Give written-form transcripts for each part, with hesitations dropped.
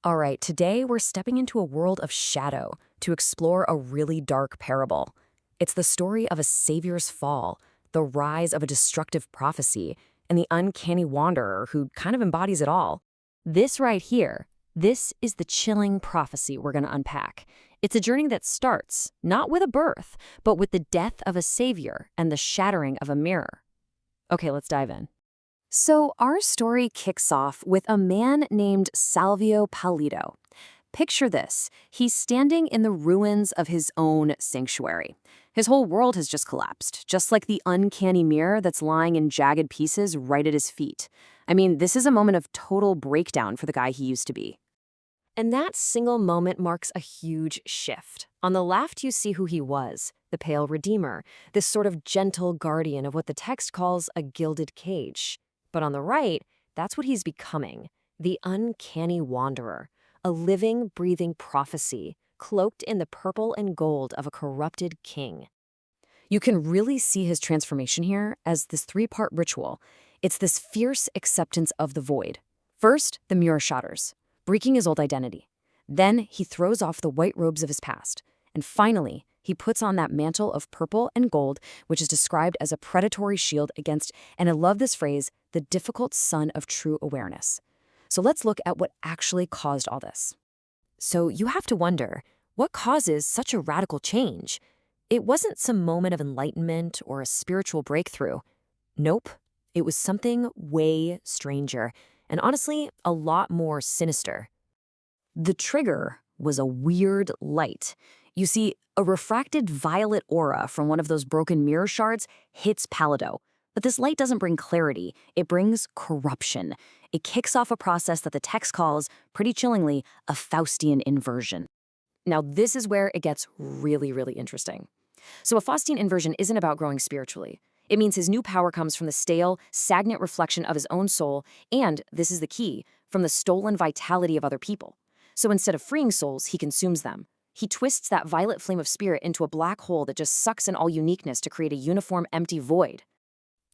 All right, today we're stepping into a world of shadow to explore a really dark parable. It's the story of a savior's fall, the rise of a destructive prophecy, and the uncanny wanderer who kind of embodies it all. This right here, this is the chilling prophecy we're going to unpack. It's a journey that starts not with a birth, but with the death of a savior and the shattering of a mirror. Okay, let's dive in. So, our story kicks off with a man named Salvio Pallido. Picture this: he's standing in the ruins of his own sanctuary. His whole world has just collapsed, just like the uncanny mirror that's lying in jagged pieces right at his feet. I mean, this is a moment of total breakdown for the guy he used to be. And that single moment marks a huge shift. On the left, you see who he was, the Pale Redeemer, this sort of gentle guardian of what the text calls a gilded cage. But on the right, that's what he's becoming, the Uncanny Wanderer, a living, breathing prophecy, cloaked in the purple and gold of a corrupted king. You can really see his transformation here as this three-part ritual. It's this fierce acceptance of the void. First, the mirror shatters, breaking his old identity. Then he throws off the white robes of his past. And finally, he puts on that mantle of purple and gold, which is described as a predatory shield against, and I love this phrase, the difficult sun of true awareness. So let's look at what actually caused all this. So you have to wonder, what causes such a radical change? It wasn't some moment of enlightenment or a spiritual breakthrough. Nope, it was something way stranger, and honestly, a lot more sinister. The trigger was a weird light. You see, a refracted violet aura from one of those broken mirror shards hits Pallido. But this light doesn't bring clarity, it brings corruption. It kicks off a process that the text calls, pretty chillingly, a Faustian inversion. Now, this is where it gets really, really interesting. So a Faustian inversion isn't about growing spiritually. It means his new power comes from the stale, stagnant reflection of his own soul, and, this is the key, from the stolen vitality of other people. So instead of freeing souls, he consumes them. He twists that violet flame of spirit into a black hole that just sucks in all uniqueness to create a uniform, empty void.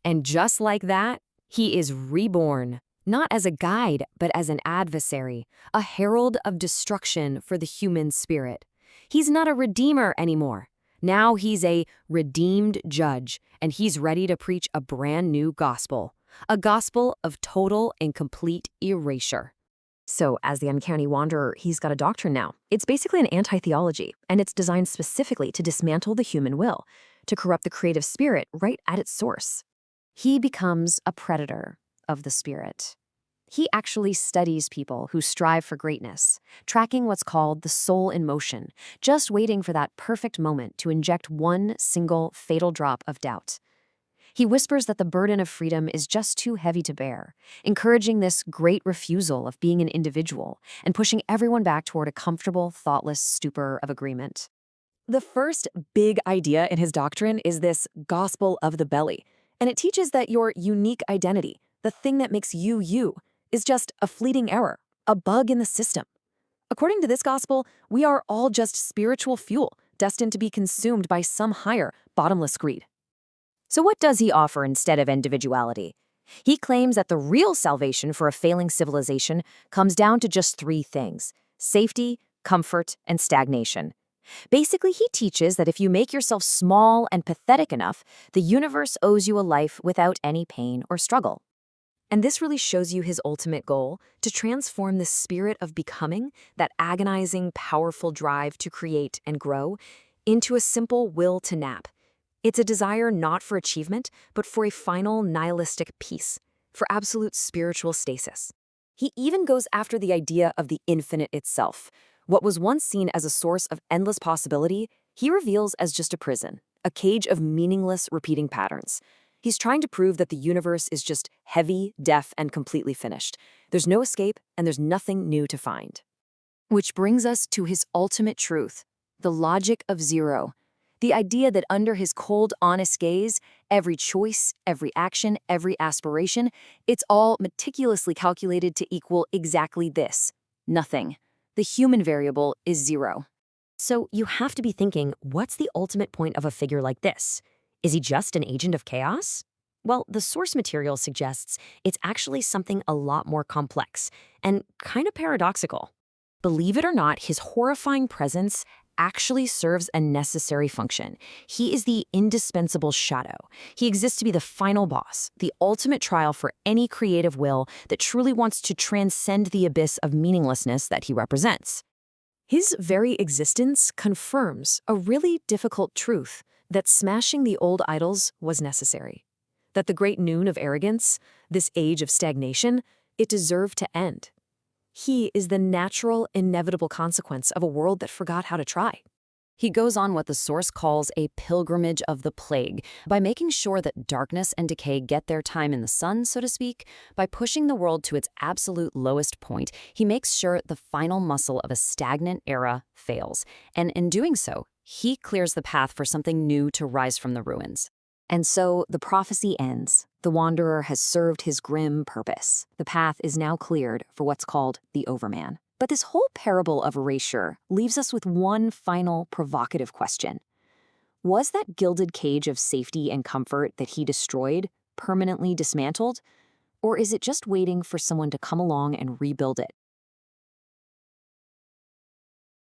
And just like that, he is reborn, not as a guide, but as an adversary, a herald of destruction for the human spirit. He's not a redeemer anymore. Now he's a redeemed judge, and he's ready to preach a brand new gospel, a gospel of total and complete erasure. So, as the Uncanny Wanderer, he's got a doctrine now. It's basically an anti-theology, and it's designed specifically to dismantle the human will, to corrupt the creative spirit right at its source. He becomes a predator of the spirit. He actually studies people who strive for greatness, tracking what's called the soul in motion, just waiting for that perfect moment to inject one single fatal drop of doubt. He whispers that the burden of freedom is just too heavy to bear, encouraging this great refusal of being an individual and pushing everyone back toward a comfortable, thoughtless stupor of agreement. The first big idea in his doctrine is this gospel of the belly, and it teaches that your unique identity, the thing that makes you you, is just a fleeting error, a bug in the system. According to this gospel, we are all just spiritual fuel, destined to be consumed by some higher, bottomless greed. So what does he offer instead of individuality? He claims that the real salvation for a failing civilization comes down to just three things: safety, comfort, and stagnation. Basically, he teaches that if you make yourself small and pathetic enough, the universe owes you a life without any pain or struggle. And this really shows you his ultimate goal, to transform the spirit of becoming, that agonizing, powerful drive to create and grow, into a simple will to nap. It's a desire not for achievement, but for a final nihilistic peace, for absolute spiritual stasis. He even goes after the idea of the infinite itself. What was once seen as a source of endless possibility, he reveals as just a prison, a cage of meaningless, repeating patterns. He's trying to prove that the universe is just heavy, deaf, and completely finished. There's no escape, and there's nothing new to find. Which brings us to his ultimate truth, the logic of zero. The idea that under his cold, honest gaze, every choice, every action, every aspiration, it's all meticulously calculated to equal exactly this: nothing. The human variable is zero. So you have to be thinking, what's the ultimate point of a figure like this? Is he just an agent of chaos? Well, the source material suggests it's actually something a lot more complex and kind of paradoxical. Believe it or not, his horrifying presence actually serves a necessary function. He is the indispensable shadow. He exists to be the final boss, the ultimate trial for any creative will that truly wants to transcend the abyss of meaninglessness that he represents. His very existence confirms a really difficult truth that smashing the old idols was necessary. That the great noon of arrogance, this age of stagnation, it deserved to end. He is the natural, inevitable consequence of a world that forgot how to try. He goes on what the source calls a pilgrimage of the plague, by making sure that darkness and decay get their time in the sun, so to speak. By pushing the world to its absolute lowest point, he makes sure the final muscle of a stagnant era fails. And in doing so, he clears the path for something new to rise from the ruins. And so the prophecy ends. The Wanderer has served his grim purpose. The path is now cleared for what's called the Overman. But this whole parable of erasure leaves us with one final provocative question. Was that gilded cage of safety and comfort that he destroyed permanently dismantled? Or is it just waiting for someone to come along and rebuild it?